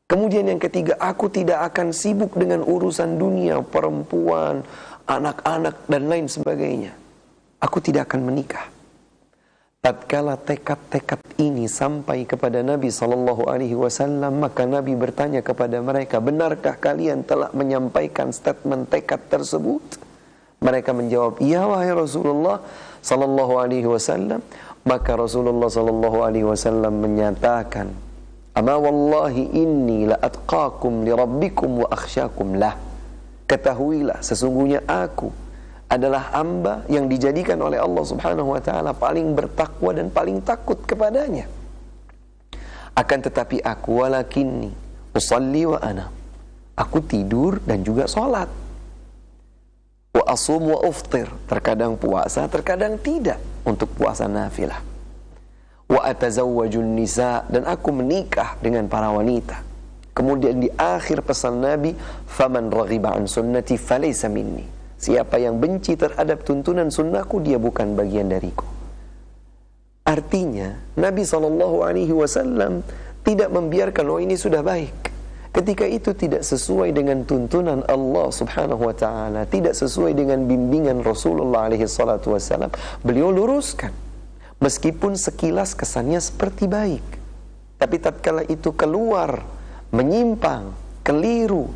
Kemudian yang ketiga, aku tidak akan sibuk dengan urusan dunia, perempuan, anak-anak, dan lain sebagainya. Aku tidak akan menikah. Tatkala tekad-tekad ini sampai kepada Nabi SAW, maka Nabi bertanya kepada mereka, benarkah kalian telah menyampaikan statement tekad tersebut? Mereka menjawab, ya wahai Rasulullah SAW. Maka Rasulullah SAW menyatakan, ama wallahi inni la atqakum li rabbikum wa akhsyakum lah. Ketahuilah, sesungguhnya aku adalah hamba yang dijadikan oleh Allah Subhanahu wa ta'ala paling bertakwa dan paling takut kepadanya. Akan tetapi aku, walakinni usalli wa ana, aku tidur dan juga sholat. Wa asum wa uftir, terkadang puasa, terkadang tidak, untuk puasa nafilah. Wa atazawwajun nisa, dan aku menikah dengan para wanita. Kemudian di akhir pesan Nabi, faman raghiba an sunnati falaysa minni, siapa yang benci terhadap tuntunan sunnahku, dia bukan bagian dariku. Artinya Nabi SAW tidak membiarkan, oh ini sudah baik, ketika itu tidak sesuai dengan tuntunan Allah Subhanahu wa ta'ala, tidak sesuai dengan bimbingan Rasulullah SAW, beliau luruskan. Meskipun sekilas kesannya seperti baik, tapi tatkala itu keluar, menyimpang, keliru,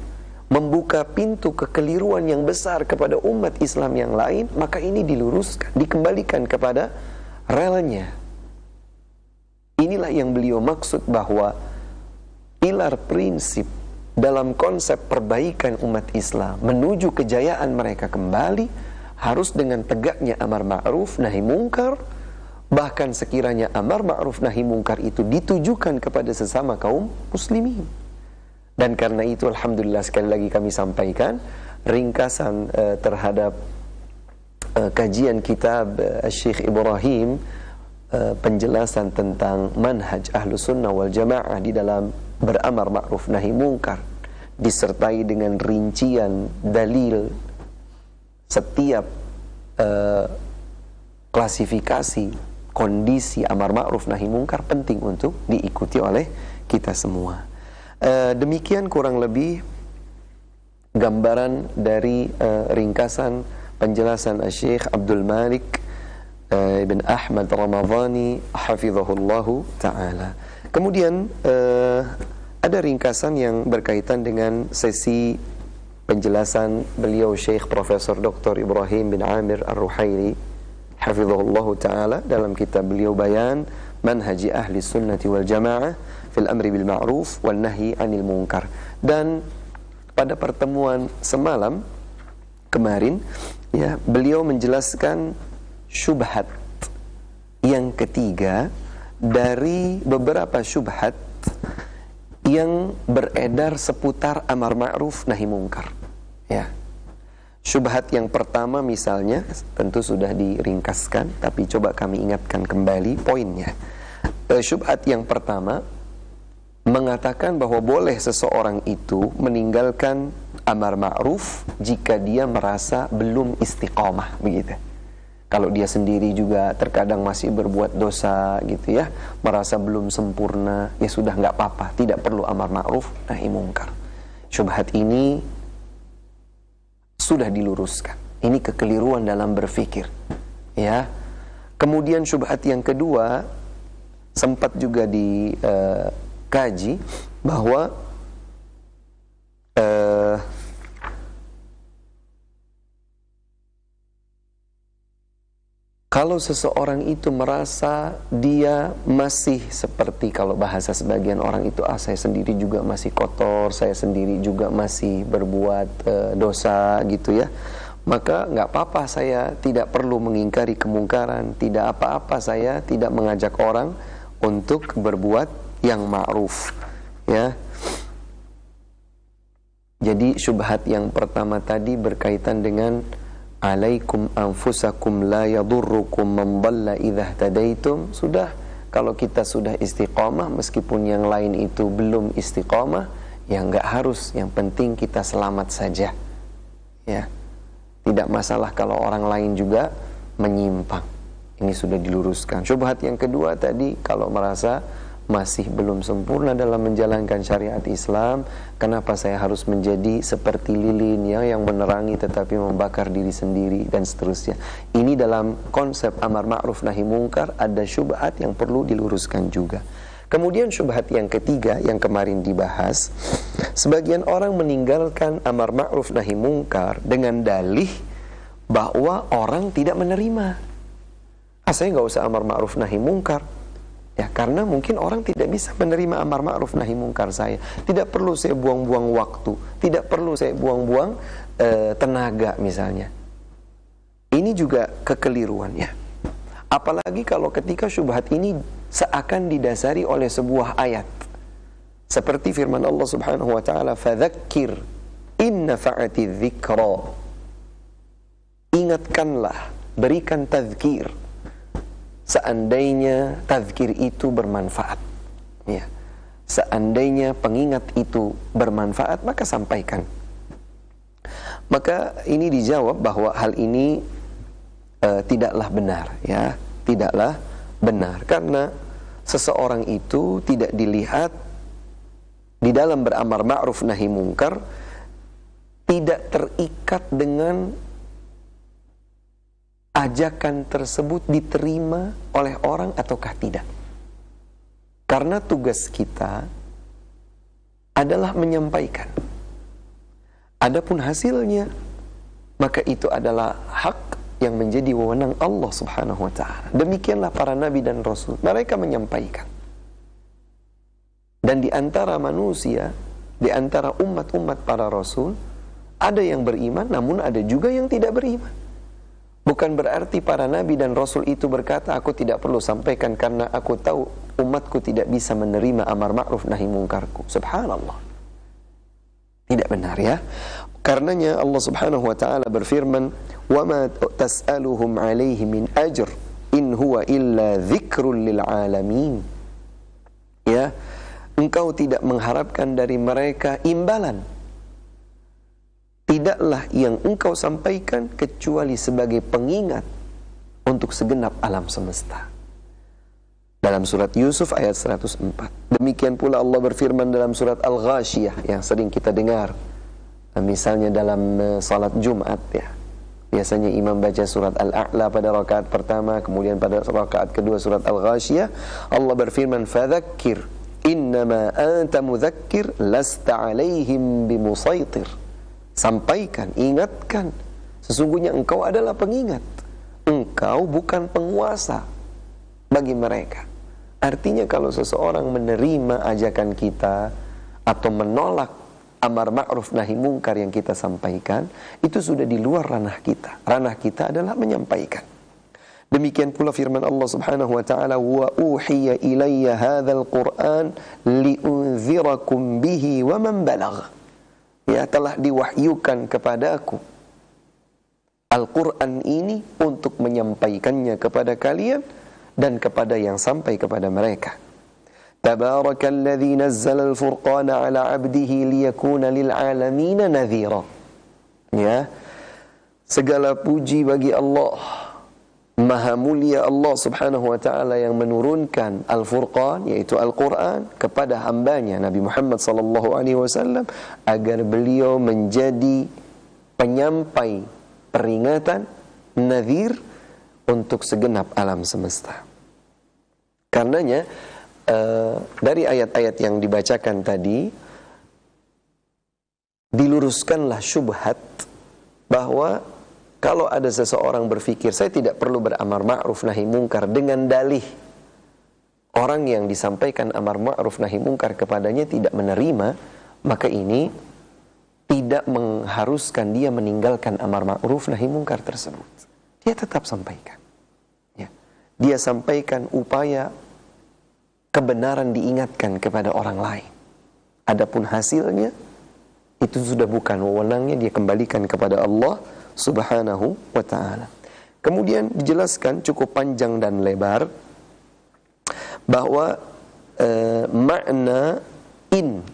membuka pintu kekeliruan yang besar kepada umat Islam yang lain, maka ini diluruskan, dikembalikan kepada relnya. Inilah yang beliau maksud bahwa pilar prinsip dalam konsep perbaikan umat Islam menuju kejayaan mereka kembali harus dengan tegaknya amar ma'ruf nahi mungkar. Bahkan sekiranya amar ma'ruf nahi mungkar itu ditujukan kepada sesama kaum muslimin. Dan karena itu alhamdulillah sekali lagi kami sampaikan ringkasan terhadap kajian kitab Syekh Ibrahim, penjelasan tentang manhaj Ahlus Sunnah wal Jamaah di dalam beramar ma'ruf nahi mungkar, disertai dengan rincian dalil setiap klasifikasi kondisi amar ma'ruf nahi mungkar penting untuk diikuti oleh kita semua. Demikian kurang lebih gambaran dari ringkasan penjelasan Syekh Abdul Malik bin Ahmad Ramadhani hafizahullahu ta'ala. Kemudian ada ringkasan yang berkaitan dengan sesi penjelasan beliau Syekh Profesor Dr. Ibrahim bin Amir Ar-Ruhaili hafizahullahu ta'ala dalam kitab beliau Bayan Manhaji Ahli Sunnati wal Jamaah fil amri bil ma'ruf wal nahi anil munkar. Dan pada pertemuan semalam kemarin ya, beliau menjelaskan syubhat yang ketiga dari beberapa syubhat yang beredar seputar amar ma'ruf nahi mungkar. Ya. Syubhat yang pertama misalnya tentu sudah diringkaskan, tapi coba kami ingatkan kembali poinnya. Syubhat yang pertama mengatakan bahwa boleh seseorang itu meninggalkan amar ma'ruf jika dia merasa belum istiqamah, begitu. Kalau dia sendiri juga terkadang masih berbuat dosa gitu ya, merasa belum sempurna, ya sudah nggak apa-apa, tidak perlu amar ma'ruf nahi mungkar. Syubhat ini sudah diluruskan. Ini kekeliruan dalam berfikir. Ya. Kemudian syubhat yang kedua sempat juga dikaji bahwa kalau seseorang itu merasa dia masih seperti, kalau bahasa sebagian orang itu, saya sendiri juga masih kotor, saya sendiri juga masih berbuat dosa gitu ya, maka nggak apa-apa, saya tidak perlu mengingkari kemungkaran, tidak apa-apa saya tidak mengajak orang untuk berbuat yang ma'ruf ya. Jadi syubhat yang pertama tadi berkaitan dengan alaikum anfusakum la yadurrukum man dhalla idza tadaitum. Sudah, kalau kita sudah istiqamah meskipun yang lain itu belum istiqamah, ya enggak harus, yang penting kita selamat saja. Ya. Tidak masalah kalau orang lain juga menyimpang. Ini sudah diluruskan. Syubhat yang kedua tadi, kalau merasa masih belum sempurna dalam menjalankan syariat Islam, kenapa saya harus menjadi seperti lilin ya, yang menerangi tetapi membakar diri sendiri dan seterusnya. Ini dalam konsep amar ma'ruf nahi mungkar ada syubhat yang perlu diluruskan juga. Kemudian syubhat yang ketiga yang kemarin dibahas, sebagian orang meninggalkan amar ma'ruf nahi mungkar dengan dalih bahwa orang tidak menerima. Saya nggak usah amar ma'ruf nahi mungkar. Ya, karena mungkin orang tidak bisa menerima amar ma'ruf nahi mungkar saya. Tidak perlu saya buang-buang waktu, tidak perlu saya buang-buang tenaga misalnya. Ini juga kekeliruan ya. Apalagi kalau ketika syubhat ini seakan didasari oleh sebuah ayat. Seperti firman Allah Subhanahu wa taala, "Fadzakir in nafa'ati dzikra." Ingatkanlah, berikan tazkir. Seandainya tazkir itu bermanfaat, ya. Seandainya pengingat itu bermanfaat, maka sampaikan. Maka ini dijawab bahwa hal ini tidaklah benar, ya, tidaklah benar, karena seseorang itu tidak dilihat di dalam beramar ma'ruf nahi mungkar tidak terikat dengan ajakan tersebut diterima oleh orang ataukah tidak. Karena tugas kita adalah menyampaikan. Adapun hasilnya, maka itu adalah hak yang menjadi wewenang Allah Subhanahu wa ta'ala. Demikianlah para nabi dan rasul, mereka menyampaikan. Dan di antara manusia, di antara umat-umat para rasul, ada yang beriman, namun ada juga yang tidak beriman. Bukan berarti para nabi dan rasul itu berkata, aku tidak perlu sampaikan karena aku tahu umatku tidak bisa menerima amar ma'ruf nahi mungkarku. Subhanallah. Tidak benar, ya. Karenanya Allah Subhanahu wa ta'ala berfirman, "Wa ma tas'aluhum 'alaihi min ajr in huwa illa dzikrun lil 'alamin." Ya, engkau tidak mengharapkan dari mereka imbalan. Tidaklah yang engkau sampaikan kecuali sebagai pengingat untuk segenap alam semesta. Dalam surat Yusuf ayat 104. Demikian pula Allah berfirman dalam surat Al-Ghashiyah yang sering kita dengar. Misalnya dalam salat Jumat, ya. Biasanya imam baca surat Al-A'la pada rakaat pertama, kemudian pada rakaat kedua surat Al-Ghashiyah, Allah berfirman, "Fadzakkir innama anta mudzakkir lasta 'alaihim bimusaitir." Sampaikan, ingatkan, sesungguhnya engkau adalah pengingat. Engkau bukan penguasa bagi mereka. Artinya kalau seseorang menerima ajakan kita atau menolak amar ma'ruf nahi mungkar yang kita sampaikan, itu sudah di luar ranah kita. Ranah kita adalah menyampaikan. Demikian pula firman Allah Subhanahu wa ta'ala, "Wa uhiya ilayya hadzal Qur'an liunzirakum bihi wa man balagh." Ya, telah diwahyukan kepadaku Al-Quran ini untuk menyampaikannya kepada kalian dan kepada yang sampai kepada mereka. Tabarakalladzi nazzala al-furqana ala 'abdihi liyakuna lil 'alamin nadhira. Ya. Segala puji bagi Allah. Maha mulia Allah Subhanahu wa ta'ala yang menurunkan Al-Furqan, yaitu Al-Quran, kepada hambanya Nabi Muhammad sallallahu alaihi wasallam agar beliau menjadi penyampai peringatan, nadhir untuk segenap alam semesta. Karenanya dari ayat-ayat yang dibacakan tadi diluruskanlah syubhat bahwa kalau ada seseorang berpikir saya tidak perlu beramar ma'ruf nahi mungkar dengan dalih orang yang disampaikan amar ma'ruf nahi mungkar kepadanya tidak menerima, maka ini tidak mengharuskan dia meninggalkan amar ma'ruf nahi mungkar tersebut. Dia tetap sampaikan. Dia sampaikan upaya kebenaran diingatkan kepada orang lain. Adapun hasilnya itu sudah bukan wewenangnya, dia kembalikan kepada Allah Subhanahu wa ta'ala. Kemudian dijelaskan cukup panjang dan lebar bahwa makna in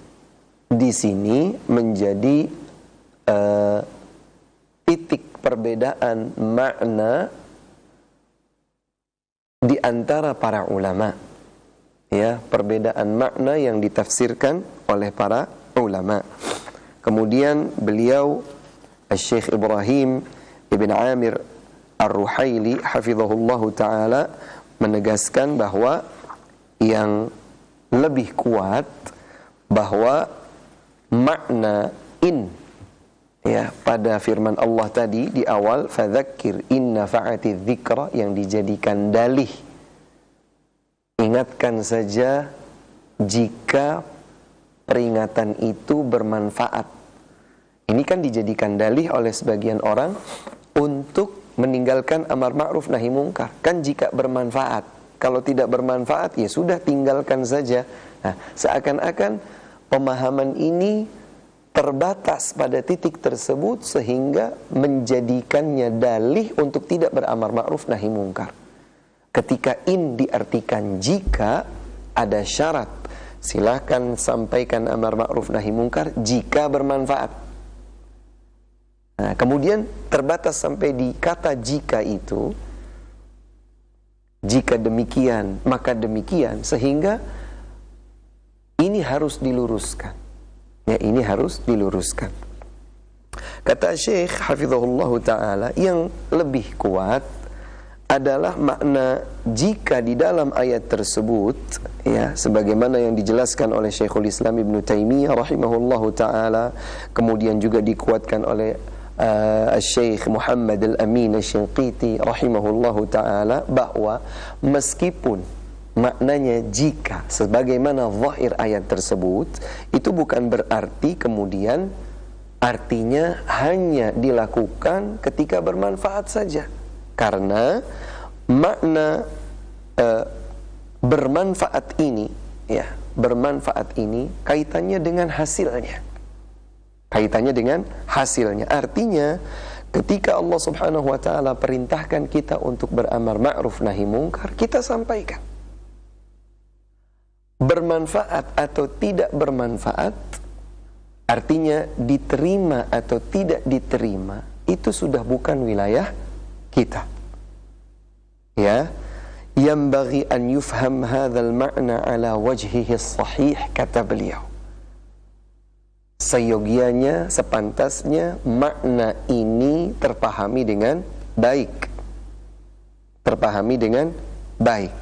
di sini menjadi titik perbedaan makna di antara para ulama, ya, perbedaan makna yang ditafsirkan oleh para ulama. Kemudian beliau Syekh Ibrahim Ibn Amir Ar-Ruhaili hafizahullahu ta'ala menegaskan bahwa yang lebih kuat bahwa makna in, ya, pada firman Allah tadi di awal, fadzakir inna fa'ati dzikra, yang dijadikan dalih, ingatkan saja jika peringatan itu bermanfaat. Ini kan dijadikan dalih oleh sebagian orang untuk meninggalkan amar ma'ruf nahi mungkar. Kan jika bermanfaat. Kalau tidak bermanfaat, ya sudah, tinggalkan saja. Nah, seakan-akan pemahaman ini terbatas pada titik tersebut sehingga menjadikannya dalih untuk tidak beramar ma'ruf nahi mungkar. Ketika in diartikan jika, ada syarat, silakan sampaikan amar ma'ruf nahi mungkar jika bermanfaat. Nah, kemudian terbatas sampai di kata jika itu, jika demikian maka demikian, sehingga ini harus diluruskan. Ya, ini harus diluruskan. Kata Syekh hafizahullah ta'ala, yang lebih kuat adalah makna jika di dalam ayat tersebut, ya, sebagaimana yang dijelaskan oleh Syekhul Islam Ibnu Taimiyah rahimahullahu taala, kemudian juga dikuatkan oleh Syekh Muhammad Al-Amin Asy-Shinqiti rahimahullahu taala, bahwa meskipun maknanya jika sebagaimana zahir ayat tersebut, itu bukan berarti kemudian artinya hanya dilakukan ketika bermanfaat saja. Karena makna bermanfaat ini, ya, bermanfaat ini kaitannya dengan hasilnya. Kaitannya dengan hasilnya. Artinya ketika Allah Subhanahu wa taala perintahkan kita untuk beramar ma'ruf nahi mungkar, kita sampaikan. Bermanfaat atau tidak bermanfaat, artinya diterima atau tidak diterima, itu sudah bukan wilayah kita. Ya, yanbaghi an yufham hadzal ma'na ala wajhihi sahih, kata beliau. Seyogianya, sepantasnya makna ini terpahami dengan baik. Terpahami dengan baik.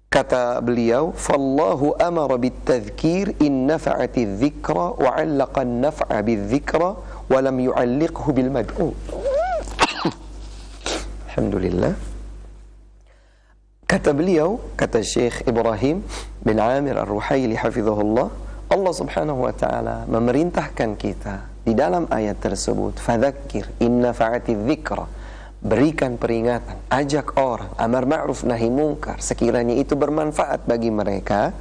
Kata beliau, fallahu amara bit-tadhkir in nafa'ati dzikra wa 'allaqa an-naf'a bidzikra wa lam yu'alliqhu bil mad'u. Alhamdulillah. Kata beliau, kata Syekh Ibrahim bin Amir Ar-Ruhaili hafizahullah, Allah Subhanahu wa taala memerintahkan kita di dalam ayat tersebut, fadzakir in nafa'ati dzikra, berikan peringatan, ajak orang, amar ma'ruf nahi mungkar, sekiranya itu bermanfaat bagi mereka.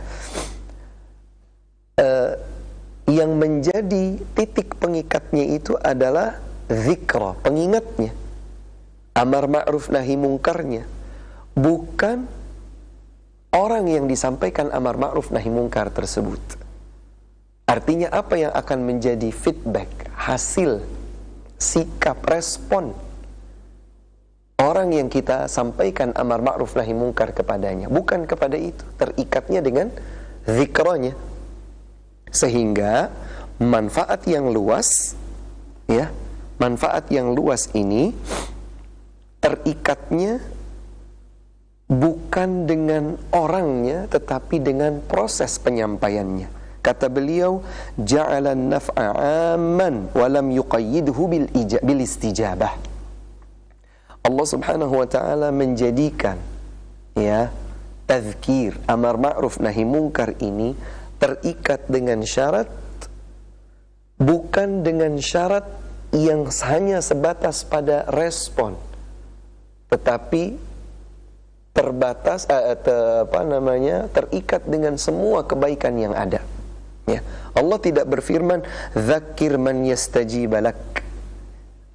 Yang menjadi titik pengikatnya itu adalah zikra, pengingatnya, amar ma'ruf nahi mungkarnya, bukan orang yang disampaikan amar ma'ruf nahi mungkar tersebut. Artinya apa yang akan menjadi feedback, hasil, sikap, respon orang yang kita sampaikan amar ma'ruf nahi mungkar kepadanya, bukan kepada itu, terikatnya dengan zikranya. Sehingga manfaat yang luas, ya, manfaat yang luas ini terikatnya bukan dengan orangnya, tetapi dengan proses penyampaiannya. Kata beliau, ja'alan naf'a 'amman wa lam yuqayyidhu bil istijabah. Allah Subhanahu wa taala menjadikan, ya, tazkir, amar ma'ruf nahi mungkar ini terikat dengan syarat, bukan dengan syarat yang hanya sebatas pada respon, tetapi terbatas terikat dengan semua kebaikan yang ada. Ya, Allah tidak berfirman dzakir man yastajibalak,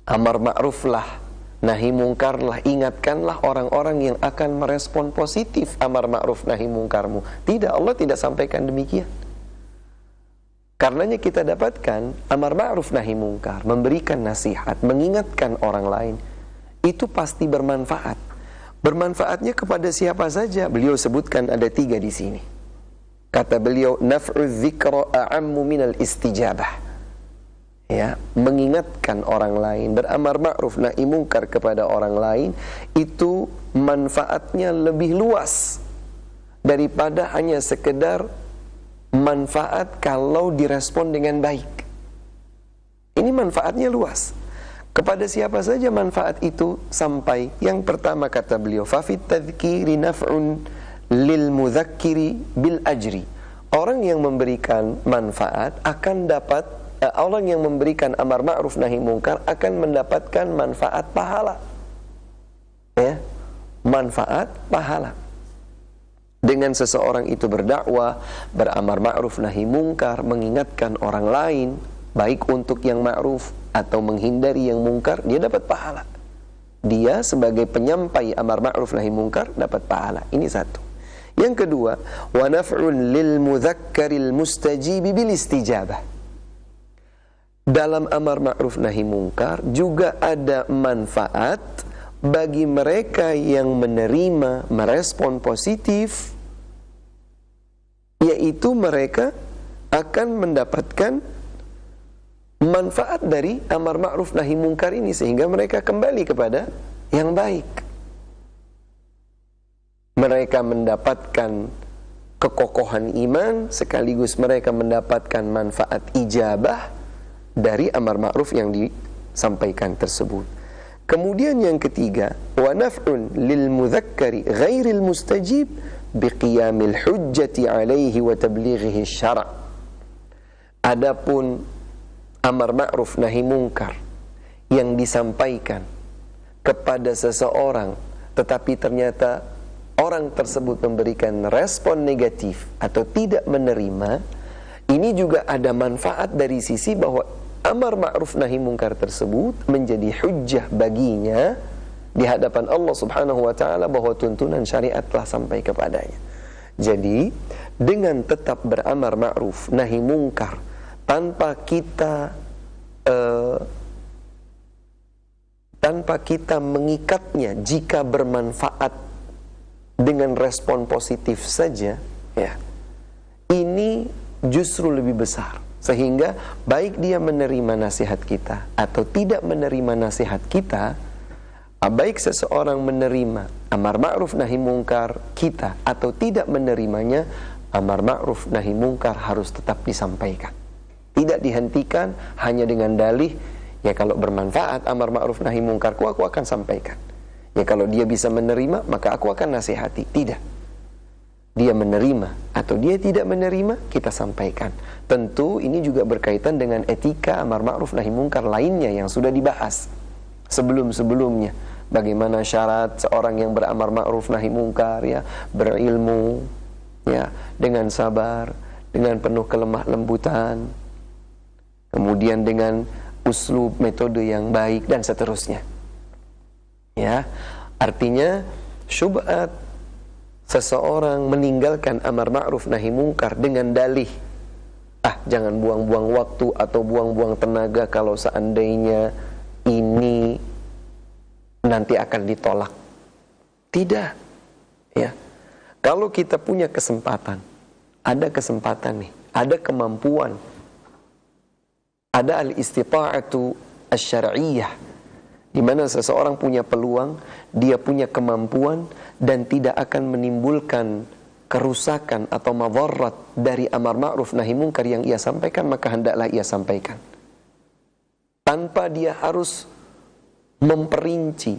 amar ma'ruflah nahi mungkarlah, ingatkanlah orang-orang yang akan merespon positif amar ma'ruf nahi mungkarmu. Tidak, Allah tidak sampaikan demikian. Karenanya kita dapatkan amar ma'ruf nahi mungkar, memberikan nasihat, mengingatkan orang lain, itu pasti bermanfaat. Bermanfaatnya kepada siapa saja? Beliau sebutkan ada 3 di sini. Kata beliau, naf'u dzikra a'ammu minal istijabah. Ya, mengingatkan orang lain, beramar ma'ruf nahi mungkar kepada orang lain, itu manfaatnya lebih luas daripada hanya sekedar manfaat kalau direspon dengan baik. Ini manfaatnya luas. Kepada siapa saja manfaat itu sampai. Yang pertama kata beliau, fa fit tadhkiri naf'un lil mudzakkiri bil ajri. Orang yang memberikan manfaat akan dapat, orang yang memberikan amar ma'ruf nahi mungkar akan mendapatkan manfaat pahala. Ya, manfaat pahala. Dengan seseorang itu berdakwah, beramar ma'ruf nahi mungkar, mengingatkan orang lain, baik untuk yang ma'ruf atau menghindari yang mungkar, dia dapat pahala. Dia sebagai penyampai amar ma'ruf nahi mungkar dapat pahala. Ini satu. Yang kedua, wa naf'un lil mudzakkaril mustajibi bil istijabah. Dalam amar ma'ruf nahi mungkar juga ada manfaat bagi mereka yang menerima, merespon positif, yaitu mereka akan mendapatkan manfaat dari amar ma'ruf nahi mungkar ini, sehingga mereka kembali kepada yang baik. mereka mendapatkan kekokohan iman, sekaligus mereka mendapatkan manfaat ijabah dari amar ma'ruf yang disampaikan tersebut. Kemudian yang ketiga, wa naf'un lil mudzakkari ghairil mustajib biqiyamil hujjati alaihi wa tablighihi syara'. Adapun amar ma'ruf nahi mungkar yang disampaikan kepada seseorang, tetapi ternyata orang tersebut memberikan respon negatif atau tidak menerima, ini juga ada manfaat dari sisi bahwa amar ma'ruf nahi mungkar tersebut menjadi hujjah baginya di hadapan Allah Subhanahu wa ta'ala bahwa tuntunan syariat telah sampai kepadanya. Jadi dengan tetap beramar ma'ruf nahi mungkar tanpa kita mengikatnya jika bermanfaat dengan respon positif saja, ya, ini justru lebih besar. Sehingga baik dia menerima nasihat kita atau tidak menerima nasihat kita, baik seseorang menerima amar ma'ruf nahi mungkar kita atau tidak menerimanya, amar ma'ruf nahi mungkar harus tetap disampaikan. Tidak dihentikan hanya dengan dalih, ya kalau bermanfaat amar ma'ruf nahi mungkarku aku akan sampaikan. Ya kalau dia bisa menerima maka aku akan nasihati. Tidak. Dia menerima atau dia tidak menerima, kita sampaikan. Tentu ini juga berkaitan dengan etika amar ma'ruf nahi mungkar lainnya yang sudah dibahas sebelum-sebelumnya. Bagaimana syarat seorang yang beramar ma'ruf nahi mungkar, ya, berilmu, ya, dengan sabar, dengan penuh kelemah lembutan, kemudian dengan uslub metode yang baik dan seterusnya. Ya, artinya syubhat seseorang meninggalkan amar ma'ruf nahi mungkar dengan dalih, jangan buang-buang waktu atau buang-buang tenaga kalau seandainya ini nanti akan ditolak. Tidak. Ya. Kalau kita punya kesempatan, ada kesempatan nih, ada kemampuan, ada al-istita'atu asy-syar'iyyah, di mana seseorang punya peluang, dia punya kemampuan dan tidak akan menimbulkan kerusakan atau madharat dari amar ma'ruf nahi mungkar yang ia sampaikan, maka hendaklah ia sampaikan. Tanpa dia harus memperinci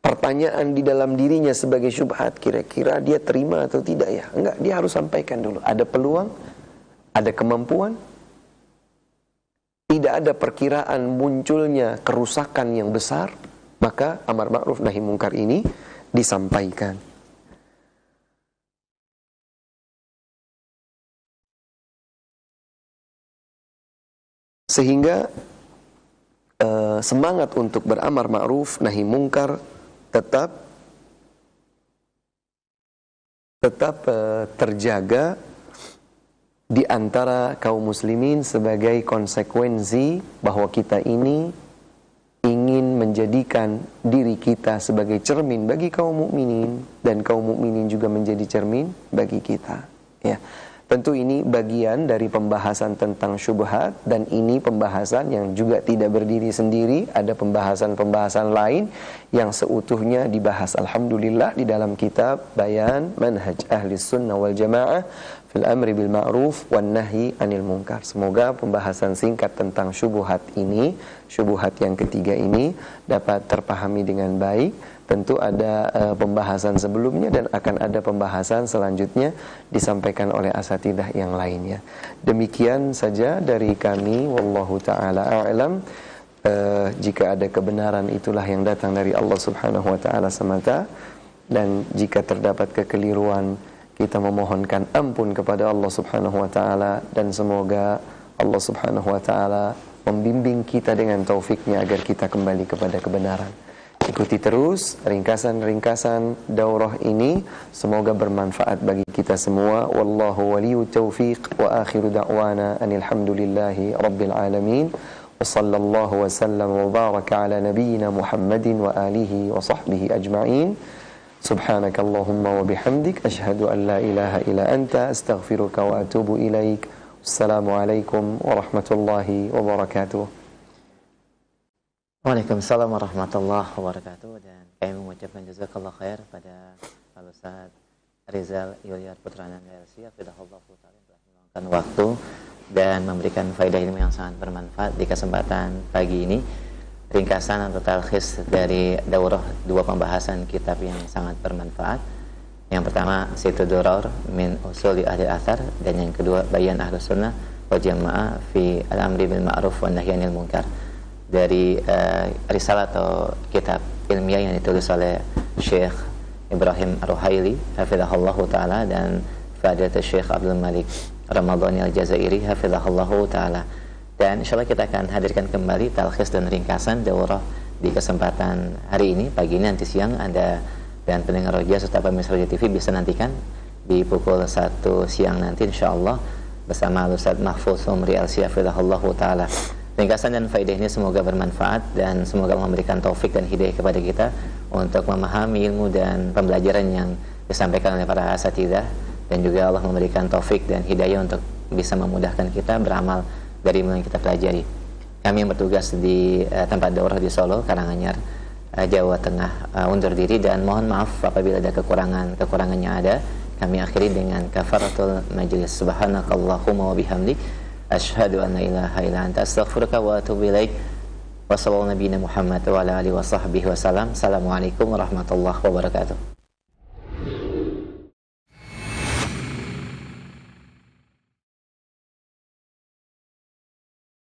pertanyaan di dalam dirinya sebagai syubhat, kira-kira dia terima atau tidak ya. Enggak, dia harus sampaikan dulu. Ada peluang, ada kemampuan, tidak ada perkiraan munculnya kerusakan yang besar, maka amar ma'ruf nahi mungkar ini disampaikan. Sehingga semangat untuk beramar ma'ruf nahi mungkar tetap terjaga di antara kaum muslimin sebagai konsekuensi bahwa kita ini ingin menjadikan diri kita sebagai cermin bagi kaum mukminin dan kaum mukminin juga menjadi cermin bagi kita. Ya. Tentu ini bagian dari pembahasan tentang syubhat, dan ini pembahasan yang juga tidak berdiri sendiri. Ada pembahasan-pembahasan lain yang seutuhnya dibahas alhamdulillah di dalam kitab Bayan Manhaj Ahli Sunnah wal Jamaah fil amri bil ma'ruf wan nahyi anil munkar. Semoga pembahasan singkat tentang syubhat ini, syubhat yang ketiga ini dapat terpahami dengan baik. Tentu ada pembahasan sebelumnya dan akan ada pembahasan selanjutnya disampaikan oleh asatidzah yang lainnya. Demikian saja dari kami, wallahu ta'ala a'lam. Jika ada kebenaran, itulah yang datang dari Allah Subhanahu wa ta'ala semata, dan jika terdapat kekeliruan, kita memohonkan ampun kepada Allah Subhanahu wa ta'ala, dan semoga Allah Subhanahu wa ta'ala membimbing kita dengan taufiknya agar kita kembali kepada kebenaran. Ikuti terus ringkasan-ringkasan daurah ini, semoga bermanfaat bagi kita semua. Wallahu waliyut taufiq, wa akhiru da'wana anil hamdulillahi rabbil alamin. Wa sallallahu wa sallam wa baraka ala nabiyyina Muhammadin wa alihi wa sahbihi ajma'in. Subhanakallahumma wa bihamdik, asyhadu an la ilaha illa anta, astaghfiruka wa atubu ilaik. Assalamualaikum warahmatullahi wabarakatuh. Waalaikumsalam warahmatullahi wabarakatuh. Dan kami mengucapkan jazakallah khair pada Al-Ustaz Rizal Yuliar Putrana LC hafizahullah ta'ala yang telah meluangkan waktu dan memberikan faedah ilmu yang sangat bermanfaat di kesempatan pagi ini. Ringkasan atau talkhis dari daurah 2 pembahasan kitab yang sangat bermanfaat. Yang pertama Situ Durar min Usuli Ahli Athar, dan yang kedua Bayan Ahlus Sunnah wal Jamaah fi Al-Amri bil Ma'ruf wan Nahyi 'anil Munkar, dari risalah atau kitab ilmiah yang ditulis oleh Syekh Ibrahim Ar-Ruhaili hafizahullah ta'ala dan Fadilatul Syekh Abdul Malik Ramadhani Al-Jazairi hafizahullah ta'ala. Dan insyaallah kita akan hadirkan kembali talkhis dan ringkasan daurah di kesempatan hari ini. Pagi ini, nanti siang Anda dan pendengar Roja serta pemirsa Roja TV bisa nantikan di pukul 1 siang nanti insyaallah bersama Ustaz Mahfuz Umri Al-Syafidahullah ta'ala. Ringkasan dan faedah ini semoga bermanfaat dan semoga memberikan taufik dan hidayah kepada kita untuk memahami ilmu dan pembelajaran yang disampaikan oleh para asatidzah, dan juga Allah memberikan taufik dan hidayah untuk bisa memudahkan kita beramal dari ilmu yang kita pelajari. Kami yang bertugas di tempat daurah di Solo, Karanganyar, Jawa Tengah, undur diri dan mohon maaf apabila ada kekurangan yang ada. Kami akhiri dengan kafaratul majlis. Subhanakallahumma wa bihamdik asyhadu an la ilaha illa anta astaghfiruka wa atubu ilaik. Wassallallahu nabiyana Muhammad wa ala alihi wa sahbihi wasallam. Assalamualaikum warahmatullahi wabarakatuh.